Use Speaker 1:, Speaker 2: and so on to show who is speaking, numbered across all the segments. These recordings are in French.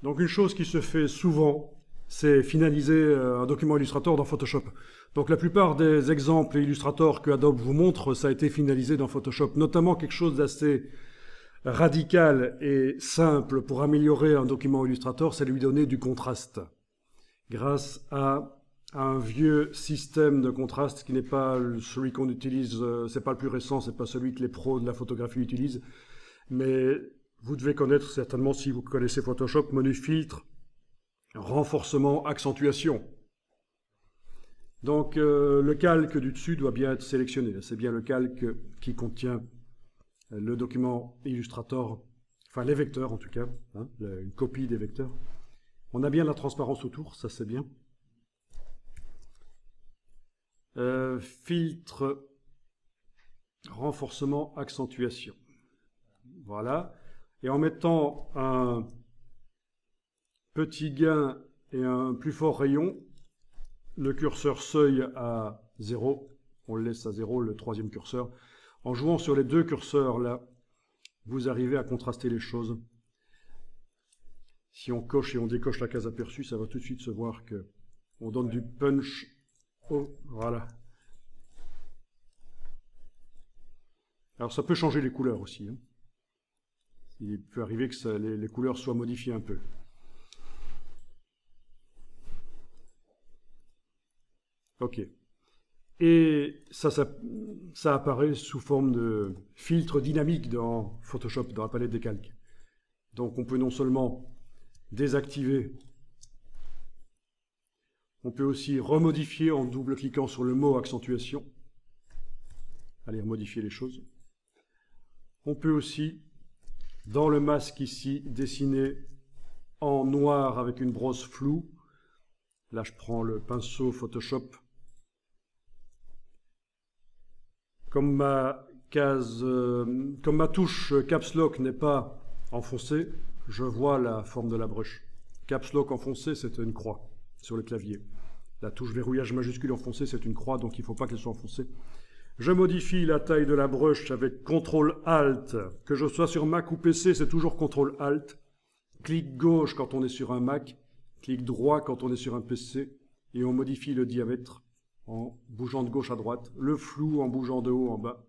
Speaker 1: Donc une chose qui se fait souvent, c'est finaliser un document Illustrator dans Photoshop. Donc la plupart des exemples Illustrator que Adobe vous montre, ça a été finalisé dans Photoshop. Notamment quelque chose d'assez radical et simple pour améliorer un document Illustrator, c'est lui donner du contraste. Grâce à un vieux système de contraste qui n'est pas celui qu'on utilise, c'est pas le plus récent, c'est pas celui que les pros de la photographie utilisent, mais vous devez connaître certainement, si vous connaissez Photoshop, menu filtre, renforcement, accentuation. Donc le calque du dessus doit bien être sélectionné. C'est bien le calque qui contient le document Illustrator, enfin les vecteurs en tout cas, hein, une copie des vecteurs. On a bien la transparence autour, ça c'est bien. Filtre, renforcement, accentuation. Voilà. Et en mettant un petit gain et un plus fort rayon, le curseur seuil à 0, on le laisse à 0, le troisième curseur. En jouant sur les deux curseurs là, vous arrivez à contraster les choses. Si on coche et on décoche la case aperçue, ça va tout de suite se voir que on donne du punch. Oh, voilà. Alors ça peut changer les couleurs aussi. Hein. Il peut arriver que les couleurs soient modifiées un peu. Ok. Et ça apparaît sous forme de filtre dynamique dans Photoshop, dans la palette des calques. Donc on peut non seulement désactiver, on peut aussi remodifier en double-cliquant sur le mot accentuation. Allez, remodifier les choses. On peut aussi, dans le masque ici, dessiner en noir avec une brosse floue. Là, je prends le pinceau Photoshop. Comme ma touche Caps Lock n'est pas enfoncée, je vois la forme de la brush. Caps Lock enfoncé, c'est une croix sur le clavier. La touche verrouillage majuscule enfoncée, c'est une croix, donc il ne faut pas qu'elle soit enfoncée. Je modifie la taille de la brush avec CTRL-ALT. Que je sois sur Mac ou PC, c'est toujours CTRL-ALT. Clic gauche quand on est sur un Mac, clic droit quand on est sur un PC, et on modifie le diamètre en bougeant de gauche à droite, le flou en bougeant de haut en bas.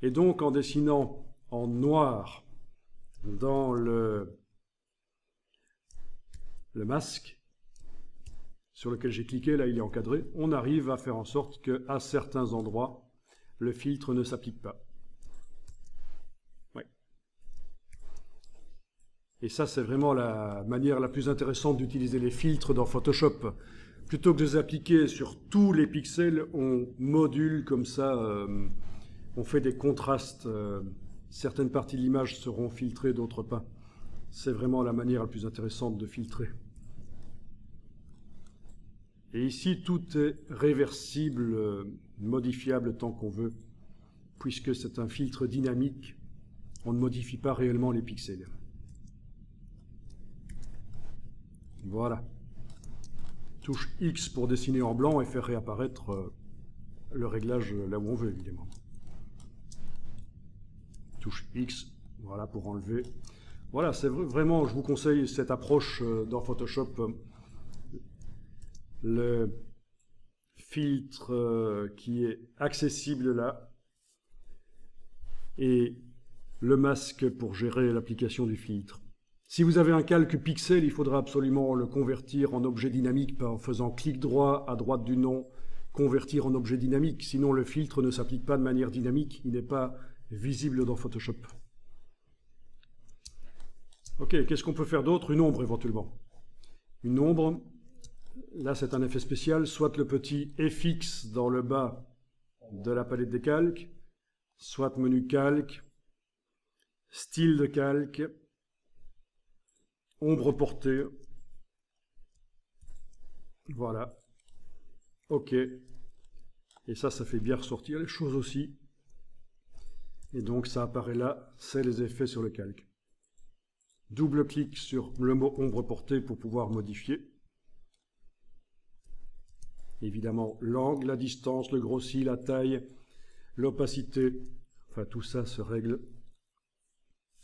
Speaker 1: Et donc en dessinant en noir dans le masque sur lequel j'ai cliqué, là il est encadré, on arrive à faire en sorte qu'à certains endroits, le filtre ne s'applique pas. Ouais. Et ça, c'est vraiment la manière la plus intéressante d'utiliser les filtres dans Photoshop. Plutôt que de les appliquer sur tous les pixels, on module comme ça, on fait des contrastes. Certaines parties de l'image seront filtrées, d'autres pas. C'est vraiment la manière la plus intéressante de filtrer. Et ici, tout est réversible, modifiable tant qu'on veut, puisque c'est un filtre dynamique. On ne modifie pas réellement les pixels. Voilà. Touche X pour dessiner en blanc et faire réapparaître le réglage là où on veut, évidemment. Touche X, voilà, pour enlever. Voilà, c'est vraiment, je vous conseille cette approche dans Photoshop. Le filtre qui est accessible là et le masque pour gérer l'application du filtre. Si vous avez un calque pixel, il faudra absolument le convertir en objet dynamique en faisant clic droit à droite du nom, convertir en objet dynamique. Sinon, le filtre ne s'applique pas de manière dynamique, il n'est pas visible dans Photoshop. Ok, qu'est-ce qu'on peut faire d'autre? Une ombre éventuellement. Une ombre, là c'est un effet spécial, soit le petit FX dans le bas de la palette des calques, soit menu calque, style de calque, ombre portée, voilà, ok, et ça fait bien ressortir les choses aussi, et donc ça apparaît là, c'est les effets sur le calque. Double-clic sur le mot ombre portée pour pouvoir modifier. Évidemment, l'angle, la distance, le grossi, la taille, l'opacité, enfin tout ça se règle.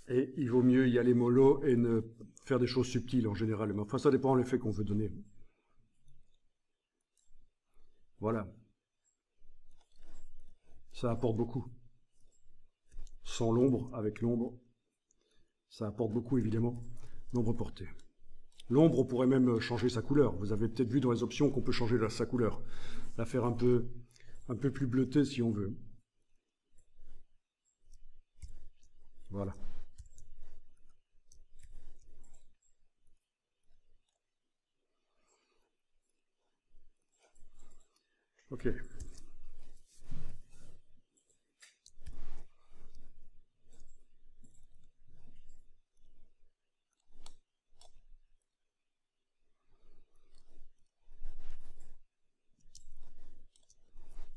Speaker 1: Et il vaut mieux y aller mollo et ne faire des choses subtiles en général. Mais enfin, ça dépend de l'effet qu'on veut donner. Voilà. Ça apporte beaucoup. Sans l'ombre, avec l'ombre, ça apporte beaucoup, évidemment. L'ombre portée. L'ombre, on pourrait même changer sa couleur. Vous avez peut-être vu dans les options qu'on peut changer sa couleur. La faire un peu plus bleutée si on veut. Voilà. Ok.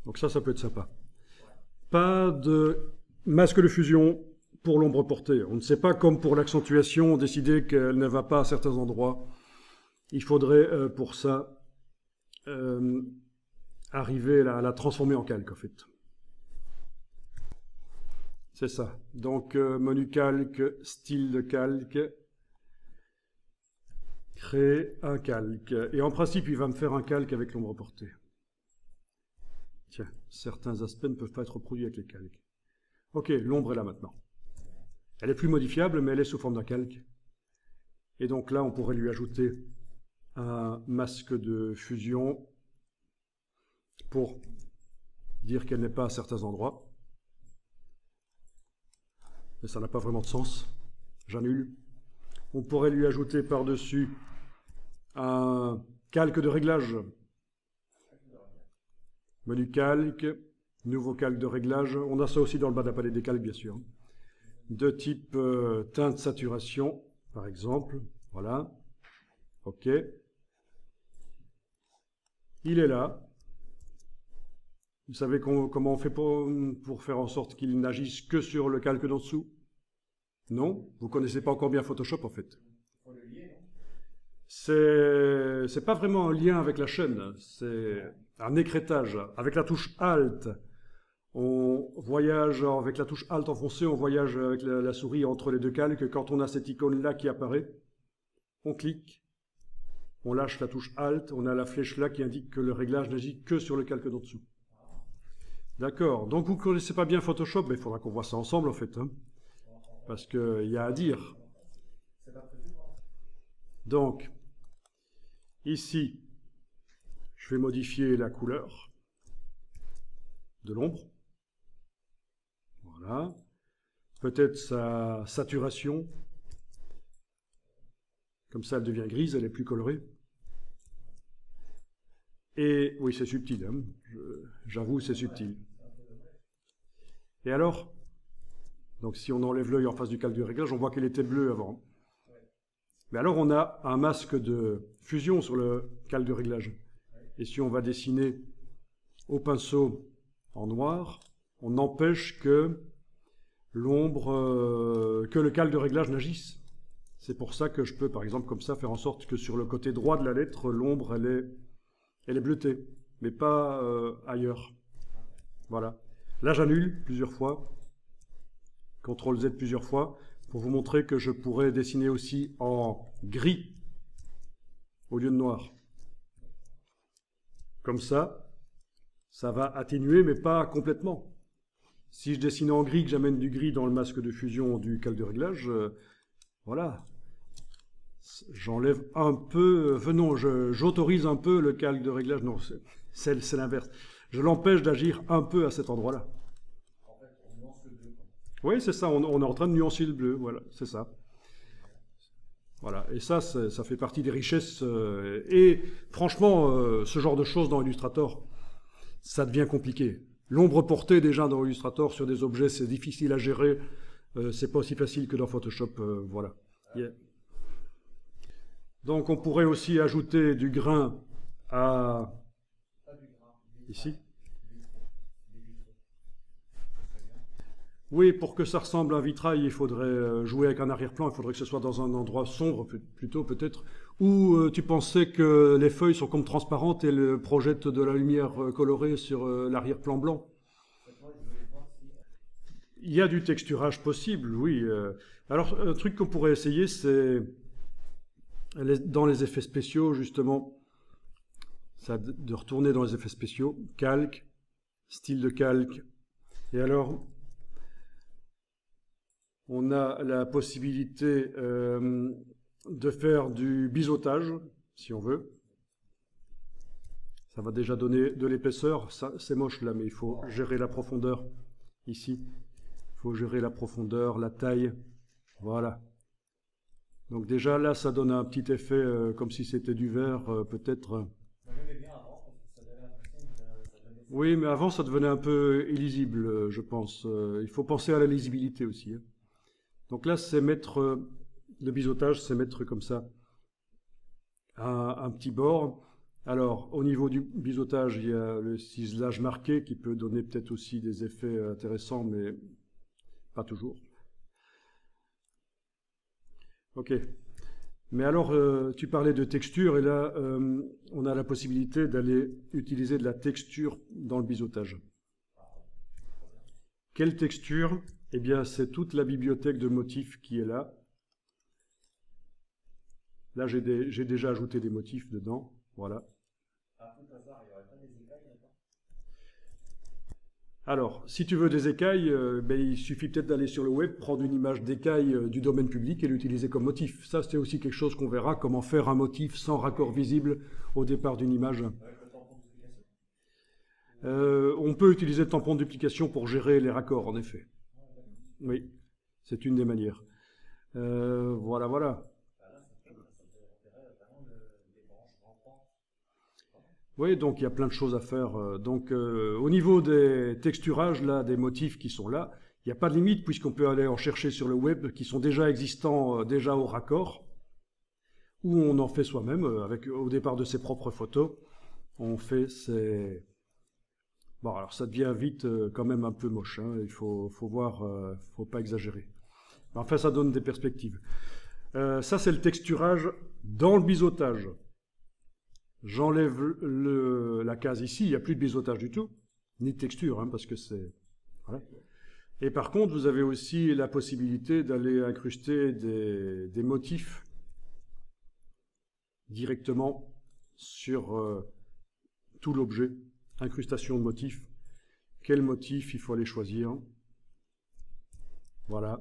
Speaker 1: Donc ça peut être sympa. Pas de masque de fusion pour l'ombre portée. On ne sait pas, comme pour l'accentuation, décider qu'elle ne va pas à certains endroits. Il faudrait, pour ça, arriver à la transformer en calque, en fait. C'est ça. Donc, menu calque, style de calque, créer un calque. Et en principe, il va me faire un calque avec l'ombre portée. Tiens, certains aspects ne peuvent pas être reproduits avec les calques. Ok, l'ombre est là maintenant. Elle est plus modifiable, mais elle est sous forme d'un calque. Et donc là, on pourrait lui ajouter un masque de fusion pour dire qu'elle n'est pas à certains endroits. Mais ça n'a pas vraiment de sens. J'annule. On pourrait lui ajouter par-dessus un calque de réglage. Menu calque, nouveau calque de réglage. On a ça aussi dans le bas de la palette des calques, bien sûr. De type teinte saturation, par exemple. Voilà. OK. Il est là. Vous savez comment on fait pour faire en sorte qu'il n'agisse que sur le calque d'en dessous? Non? Vous ne connaissez pas encore bien Photoshop, en fait. C'est pas vraiment un lien avec la chaîne, c'est un écrêtage. Avec la touche Alt, on voyage, avec la touche Alt enfoncée, on voyage avec la souris entre les deux calques. Quand on a cette icône-là qui apparaît, on clique, on lâche la touche Alt, on a la flèche là qui indique que le réglage n'agit que sur le calque d'en dessous. D'accord, donc vous ne connaissez pas bien Photoshop, mais il faudra qu'on voit ça ensemble en fait, hein, parce qu'il y a à dire. Donc, ici, je vais modifier la couleur de l'ombre. Voilà. Peut-être sa saturation. Comme ça, elle devient grise, elle est plus colorée. Et oui, c'est subtil, hein. J'avoue, c'est subtil. Et alors? Donc si on enlève l'œil en face du calque de réglage, on voit qu'elle était bleue avant. Mais alors on a un masque de fusion sur le calque de réglage. Et si on va dessiner au pinceau en noir, on empêche que l'ombre, que le calque de réglage n'agisse. C'est pour ça que je peux, par exemple, comme ça, faire en sorte que sur le côté droit de la lettre, l'ombre, elle est bleutée, mais pas ailleurs. Voilà. Là, j'annule plusieurs fois. CTRL Z plusieurs fois, pour vous montrer que je pourrais dessiner aussi en gris au lieu de noir. Comme ça, ça va atténuer, mais pas complètement. Si je dessine en gris, que j'amène du gris dans le masque de fusion du calque de réglage, voilà. J'enlève un peu, non, j'autorise un peu le calque de réglage, non, c'est l'inverse. Je l'empêche d'agir un peu à cet endroit-là. Oui, c'est ça, on est en train de nuancer le bleu, voilà, c'est ça. Voilà, et ça fait partie des richesses. Et franchement, ce genre de choses dans Illustrator, ça devient compliqué. L'ombre portée déjà dans Illustrator sur des objets, c'est difficile à gérer. C'est pas aussi facile que dans Photoshop, voilà. Yeah. Donc on pourrait aussi ajouter du grain à... Ici. Oui, pour que ça ressemble à un vitrail, il faudrait jouer avec un arrière-plan, il faudrait que ce soit dans un endroit sombre, plutôt peut-être, où tu pensais que les feuilles sont comme transparentes et projettent de la lumière colorée sur l'arrière-plan blanc. Il y a du texturage possible, oui. Alors, un truc qu'on pourrait essayer, c'est dans les effets spéciaux, justement, ça de retourner dans les effets spéciaux, calque, style de calque. Et alors, on a la possibilité de faire du biseautage, si on veut. Ça va déjà donner de l'épaisseur. C'est moche là, mais il faut gérer la profondeur ici. Il faut gérer la profondeur, la taille. Voilà. Donc déjà là, ça donne un petit effet comme si c'était du verre, peut-être. Oui, mais avant, ça devenait un peu illisible, je pense. Il faut penser à la lisibilité aussi. Hein. Donc là, c'est mettre le biseautage, c'est mettre comme ça un petit bord. Alors, au niveau du biseautage, il y a le ciselage marqué qui peut donner peut-être aussi des effets intéressants, mais pas toujours. Ok. Mais alors, tu parlais de texture, et là, on a la possibilité d'aller utiliser de la texture dans le biseautage. Quelle texture? Eh bien, c'est toute la bibliothèque de motifs qui est là. Là, j'ai déjà ajouté des motifs dedans. Voilà. Alors, si tu veux des écailles, ben, il suffit peut-être d'aller sur le web, prendre une image d'écaille du domaine public et l'utiliser comme motif. Ça, c'est aussi quelque chose qu'on verra, comment faire un motif sans raccord visible au départ d'une image. On peut utiliser le tampon de duplication pour gérer les raccords, en effet. Oui, c'est une des manières. Voilà, voilà. Oui, donc il y a plein de choses à faire. Donc au niveau des texturages, là, des motifs qui sont là, il n'y a pas de limite puisqu'on peut aller en chercher sur le web qui sont déjà existants, déjà au raccord, ou on en fait soi-même au départ de ses propres photos. On fait ces... Bon, alors ça devient vite quand même un peu moche. Hein, il faut voir, faut pas exagérer. Mais enfin, ça donne des perspectives. Ça, c'est le texturage dans le biseautage. J'enlève la case ici, il n'y a plus de biseautage du tout, ni de texture, hein, parce que c'est... Voilà. Et par contre, vous avez aussi la possibilité d'aller incruster des motifs directement sur tout l'objet. Incrustation de motifs. Quel motif il faut aller choisir? Voilà.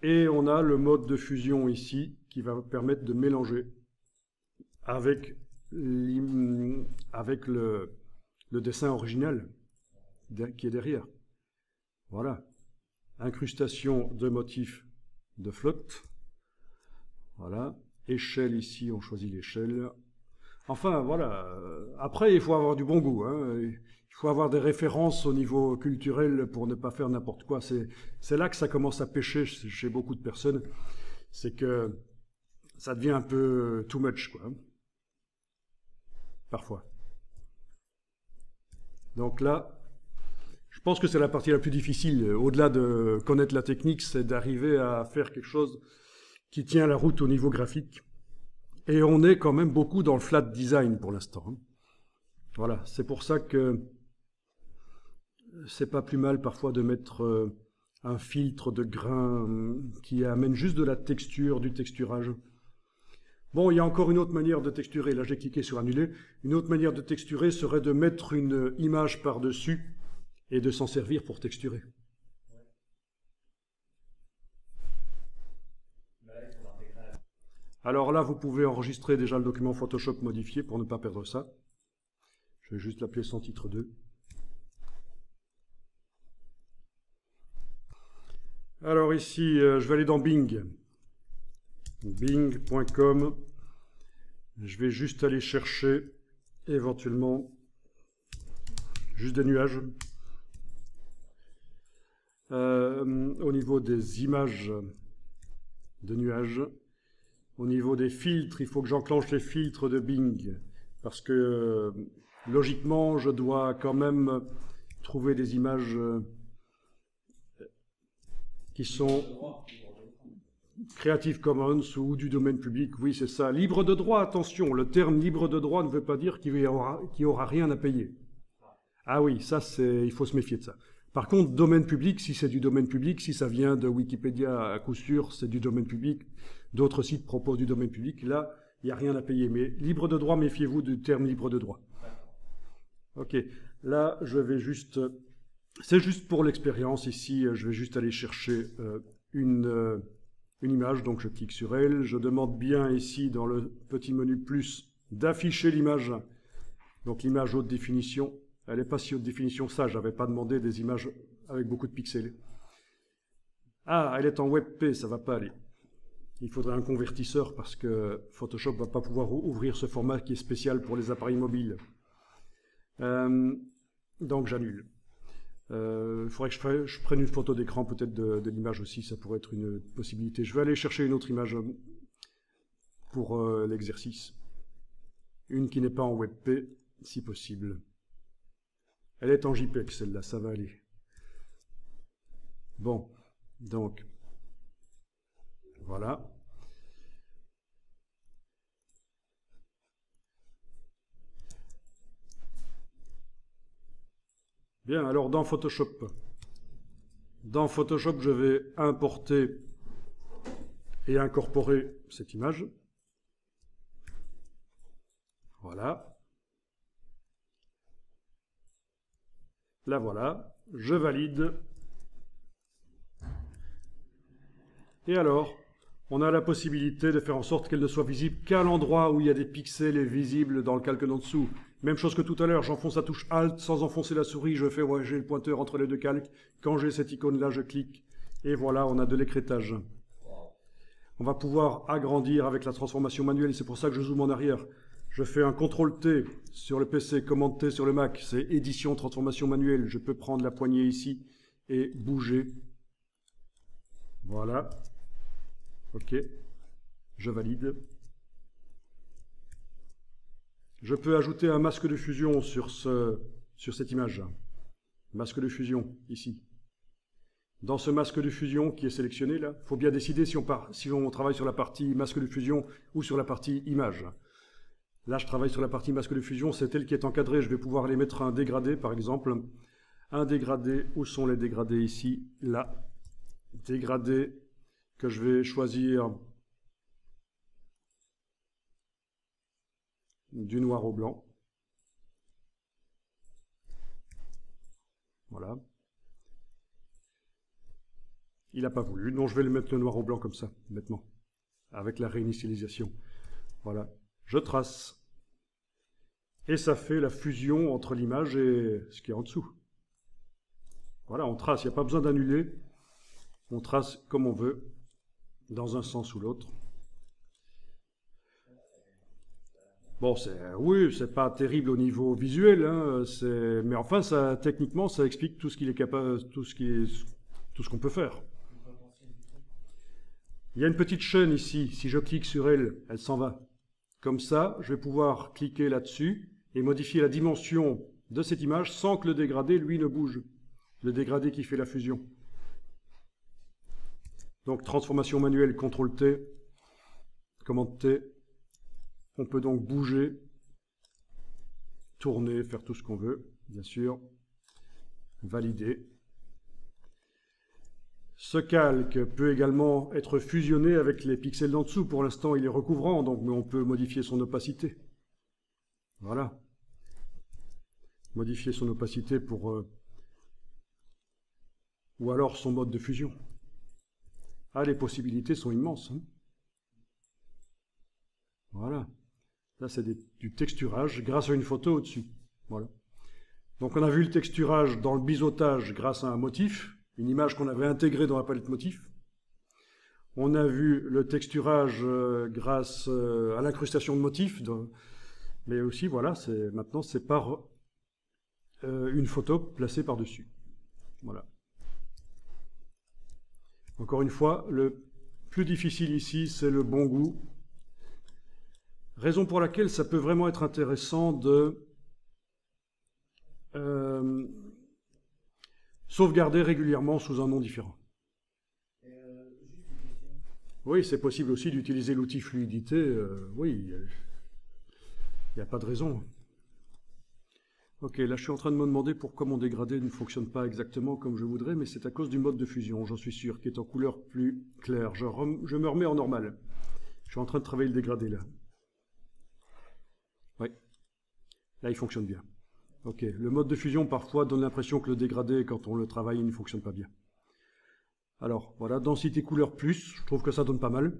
Speaker 1: Et on a le mode de fusion ici qui va permettre de mélanger avec le dessin original qui est derrière. Voilà. Incrustation de motifs de flotte. Voilà. Échelle ici, on choisit l'échelle. Enfin, voilà. Après, il faut avoir du bon goût. Hein. Il faut avoir des références au niveau culturel pour ne pas faire n'importe quoi. C'est là que ça commence à pêcher chez beaucoup de personnes. C'est que ça devient un peu too much, quoi. Parfois. Donc là, je pense que c'est la partie la plus difficile. Au-delà de connaître la technique, c'est d'arriver à faire quelque chose qui tient la route au niveau graphique. Et on est quand même beaucoup dans le flat design pour l'instant. Hein. Voilà, c'est pour ça que c'est pas plus mal parfois de mettre un filtre de grain qui amène juste de la texture, du texturage. Bon, il y a encore une autre manière de texturer. Là, j'ai cliqué sur annuler. Une autre manière de texturer serait de mettre une image par-dessus et de s'en servir pour texturer. Alors là, vous pouvez enregistrer déjà le document Photoshop modifié pour ne pas perdre ça. Je vais juste l'appeler sans titre 2. Alors ici, je vais aller dans Bing. Bing.com. Je vais juste aller chercher éventuellement juste des nuages. Au niveau des images de nuages. Au niveau des filtres, il faut que j'enclenche les filtres de Bing, parce que logiquement, je dois quand même trouver des images qui sont Creative Commons ou du domaine public. Oui, c'est ça. Libre de droit, attention, le terme libre de droit ne veut pas dire qu'il n'y aura rien à payer. Ah oui, ça, il faut se méfier de ça. Par contre, domaine public, si c'est du domaine public, si ça vient de Wikipédia, à coup sûr, c'est du domaine public. D'autres sites proposent du domaine public. Là, il n'y a rien à payer. Mais libre de droit, méfiez-vous du terme libre de droit. Ok, là, je vais juste... C'est juste pour l'expérience. Ici, je vais juste aller chercher une image. Donc, je clique sur elle. Je demande bien ici, dans le petit menu plus, d'afficher l'image. Donc, l'image haute définition. Elle n'est pas si haute définition que ça. Je n'avais pas demandé des images avec beaucoup de pixels. Ah, elle est en WebP, ça ne va pas aller. Il faudrait un convertisseur parce que Photoshop ne va pas pouvoir ouvrir ce format qui est spécial pour les appareils mobiles. Donc j'annule. Il faudrait que je prenne une photo d'écran peut-être de l'image aussi, ça pourrait être une possibilité. Je vais aller chercher une autre image pour l'exercice. Une qui n'est pas en WebP, si possible. Elle est en JPEG celle-là, ça va aller. Bon, donc, voilà. Bien, alors dans Photoshop, je vais importer et incorporer cette image. Voilà. La voilà. Je valide. Et alors, on a la possibilité de faire en sorte qu'elle ne soit visible qu'à l'endroit où il y a des pixels et visibles dans le calque d'en dessous. Même chose que tout à l'heure, j'enfonce la touche Alt sans enfoncer la souris, je fais voyager le pointeur entre les deux calques. Quand j'ai cette icône-là, je clique. Et voilà, on a de l'écrêtage. On va pouvoir agrandir avec la transformation manuelle, c'est pour ça que je zoome en arrière. Je fais un CTRL-T sur le PC, Command-T sur le Mac, c'est édition, transformation manuelle. Je peux prendre la poignée ici et bouger. Voilà. Ok, je valide. Je peux ajouter un masque de fusion sur cette image. Masque de fusion, ici. Dans ce masque de fusion qui est sélectionné, là, il faut bien décider si on travaille sur la partie masque de fusion ou sur la partie image. Là, je travaille sur la partie masque de fusion, c'est elle qui est encadrée. Je vais pouvoir aller mettre un dégradé, par exemple. Un dégradé, où sont les dégradés ici? Là. Dégradé que je vais choisir du noir au blanc. Voilà. Il n'a pas voulu, donc je vais le mettre le noir au blanc comme ça, bêtement, avec la réinitialisation. Voilà. Je trace. Et ça fait la fusion entre l'image et ce qui est en dessous. Voilà, on trace, il n'y a pas besoin d'annuler. On trace comme on veut, dans un sens ou l'autre. Bon, oui, c'est pas terrible au niveau visuel, hein, mais enfin, techniquement, ça explique tout ce qu'il est capable, tout ce qu'on peut faire. Il y a une petite chaîne ici. Si je clique sur elle, elle s'en va. Comme ça, je vais pouvoir cliquer là-dessus et modifier la dimension de cette image sans que le dégradé, lui, ne bouge. Le dégradé qui fait la fusion. Donc, transformation manuelle, CTRL-T, Command-T. On peut donc bouger, tourner, faire tout ce qu'on veut, bien sûr. Valider. Ce calque peut également être fusionné avec les pixels d'en dessous. Pour l'instant, il est recouvrant, donc mais on peut modifier son opacité. Voilà. Modifier son opacité pour... ou alors son mode de fusion. Ah, les possibilités sont immenses. Hein. Voilà. Là, c'est du texturage grâce à une photo au-dessus. Voilà. Donc, on a vu le texturage dans le biseautage grâce à un motif, une image qu'on avait intégrée dans la palette motif. On a vu le texturage grâce à l'incrustation de motifs, mais aussi, voilà, maintenant, c'est par une photo placée par-dessus. Voilà. Encore une fois, le plus difficile ici, c'est le bon goût. Raison pour laquelle ça peut vraiment être intéressant de sauvegarder régulièrement sous un nom différent. Oui, c'est possible aussi d'utiliser l'outil fluidité. Oui, il n'y a pas de raison. Ok, là je suis en train de me demander pourquoi mon dégradé ne fonctionne pas exactement comme je voudrais, mais c'est à cause du mode de fusion, j'en suis sûr, qui est en couleur plus claire. Je me remets en normal. Je suis en train de travailler le dégradé là. Oui, là il fonctionne bien. Ok, le mode de fusion parfois donne l'impression que le dégradé, quand on le travaille, il ne fonctionne pas bien. Alors voilà, densité couleur plus, je trouve que ça donne pas mal.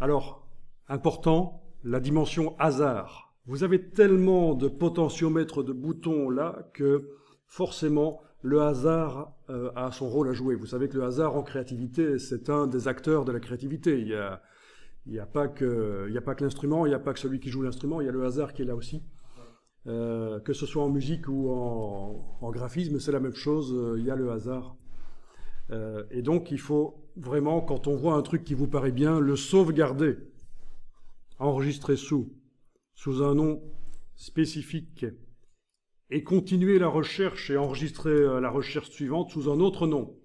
Speaker 1: Alors, important, la dimension hasard. Vous avez tellement de potentiomètres de boutons là que forcément le hasard a son rôle à jouer. Vous savez que le hasard en créativité, c'est un des acteurs de la créativité. Il y a pas que l'instrument, il n'y a pas que celui qui joue l'instrument, il y a le hasard qui est là aussi. Que ce soit en musique ou en graphisme, c'est la même chose, il y a le hasard. Et donc il faut vraiment, quand on voit un truc qui vous paraît bien, le sauvegarder, enregistrer sous un nom spécifique, et continuer la recherche et enregistrer la recherche suivante sous un autre nom.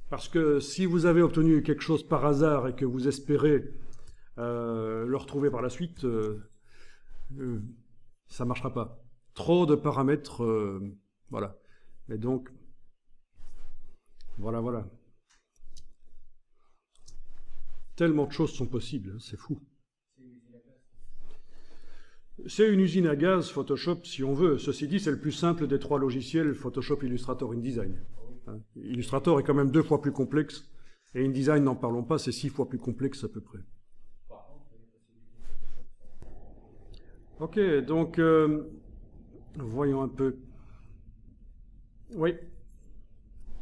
Speaker 1: Parce que si vous avez obtenu quelque chose par hasard et que vous espérez le retrouver par la suite, ça ne marchera pas. Trop de paramètres, voilà. Et donc, voilà. Tellement de choses sont possibles, hein, c'est fou. C'est une usine à gaz, Photoshop, si on veut. Ceci dit, c'est le plus simple des trois logiciels, Photoshop, Illustrator, InDesign. Hein. Illustrator est quand même 2 fois plus complexe, et InDesign, n'en parlons pas, c'est 6 fois plus complexe à peu près. Ok, donc, voyons un peu. Oui,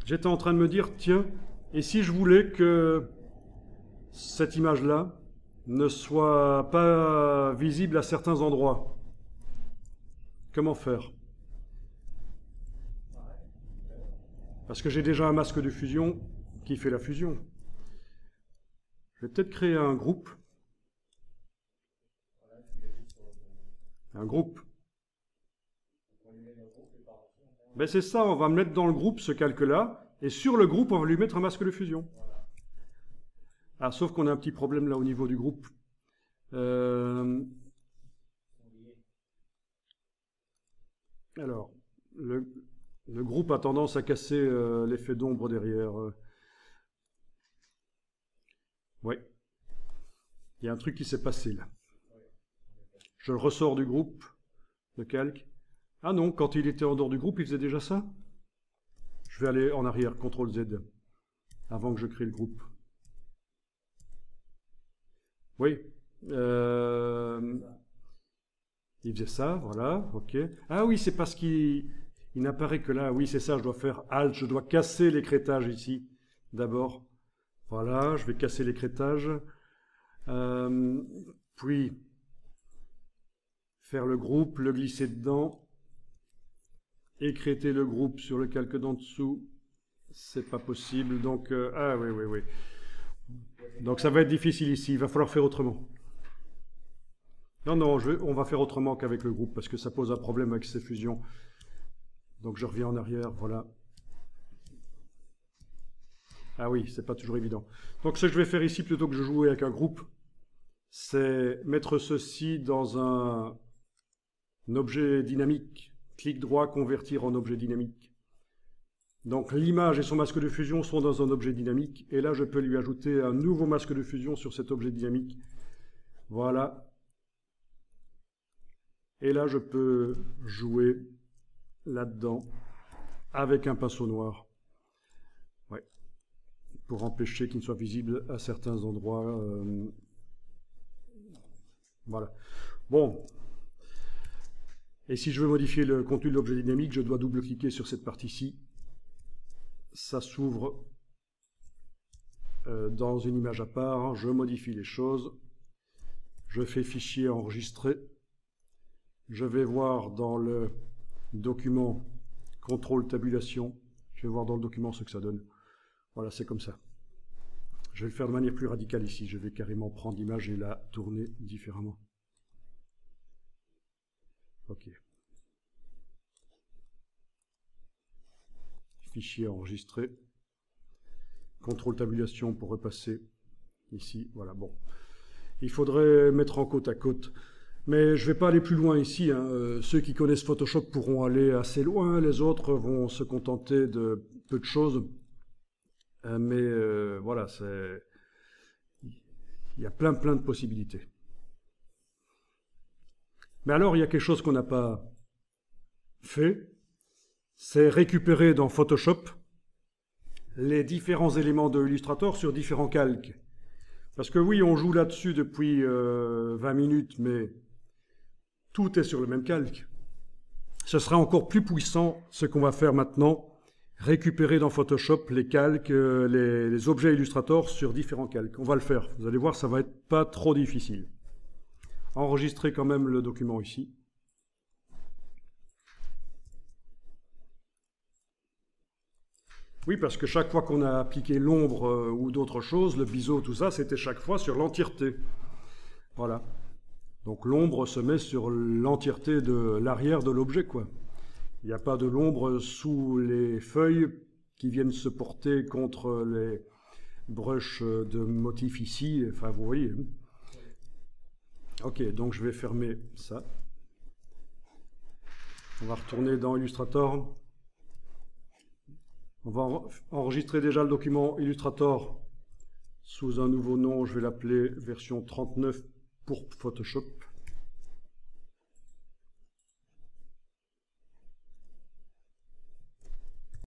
Speaker 1: j'étais en train de me dire, tiens, et si je voulais que cette image-là ne soit pas visible à certains endroits, comment faire? Parce que j'ai déjà un masque de fusion qui fait la fusion. Je vais peut-être créer un groupe. Un groupe. Ben c'est ça, on va mettre dans le groupe ce calque-là, et sur le groupe, on va lui mettre un masque de fusion. Ah, sauf qu'on a un petit problème là au niveau du groupe. Alors, le groupe a tendance à casser l'effet d'ombre derrière. Oui. Il y a un truc qui s'est passé là. Je le ressors du groupe, le calque. Ah non, quand il était en dehors du groupe, il faisait déjà ça. Je vais aller en arrière, CTRL Z, avant que je crée le groupe. Oui. Il faisait ça, voilà, ok. Ah oui, c'est parce qu'il n'apparaît que là. Oui, c'est ça, je dois faire Alt, je dois casser l'écrêtage ici, d'abord. Voilà, je vais casser l'écrêtage. Puis, faire le groupe, le glisser dedans. Écrêter le groupe sur le calque d'en dessous, c'est pas possible. Donc, ah oui. Donc ça va être difficile ici, il va falloir faire autrement. Non, on va faire autrement qu'avec le groupe, parce que ça pose un problème avec ces fusions. Donc je reviens en arrière, voilà. Ah oui, c'est pas toujours évident. Donc ce que je vais faire ici, plutôt que de jouer avec un groupe, c'est mettre ceci dans un objet dynamique. Clic droit, convertir en objet dynamique. Donc l'image et son masque de fusion sont dans un objet dynamique, et là je peux lui ajouter un nouveau masque de fusion sur cet objet dynamique. Voilà. Et là je peux jouer là-dedans avec un pinceau noir. Ouais. Pour empêcher qu'il ne soit visible à certains endroits. Voilà. Bon. Et si je veux modifier le contenu de l'objet dynamique, je dois double-cliquer sur cette partie-ci. Ça s'ouvre dans une image à part. Je modifie les choses. Je fais fichier enregistrer. Je vais voir dans le document contrôle tabulation. Je vais voir dans le document ce que ça donne. Voilà, c'est comme ça. Je vais le faire de manière plus radicale ici. Je vais carrément prendre l'image et la tourner différemment. Ok. Fichier enregistré. Contrôle tabulation pour repasser ici. Voilà, bon. Il faudrait mettre en côte à côte Mais je ne vais pas aller plus loin ici, hein. Ceux qui connaissent Photoshop pourront aller assez loin, les autres vont se contenter de peu de choses. Mais voilà, il y a plein de possibilités. Mais alors, il y a quelque chose qu'on n'a pas fait, c'est récupérer dans Photoshop les différents éléments de Illustrator sur différents calques. Parce que oui, on joue là-dessus depuis 20 minutes, mais tout est sur le même calque. Ce sera encore plus puissant ce qu'on va faire maintenant, récupérer dans Photoshop les calques, les objets Illustrator sur différents calques. On va le faire, vous allez voir, ça va être pas trop difficile. Enregistrez quand même le document ici. Oui, parce que chaque fois qu'on a appliqué l'ombre ou d'autres choses, le biseau, tout ça, c'était chaque fois sur l'entièreté. Voilà. Donc l'ombre se met sur l'entièreté de l'arrière de l'objet, quoi. Il n'y a pas de l'ombre sous les feuilles qui viennent se porter contre les brushes de motifs ici. Enfin, vous voyez. Ok, donc je vais fermer ça. On va retourner dans Illustrator. On va enregistrer déjà le document Illustrator sous un nouveau nom. Je vais l'appeler version 39 pour Photoshop.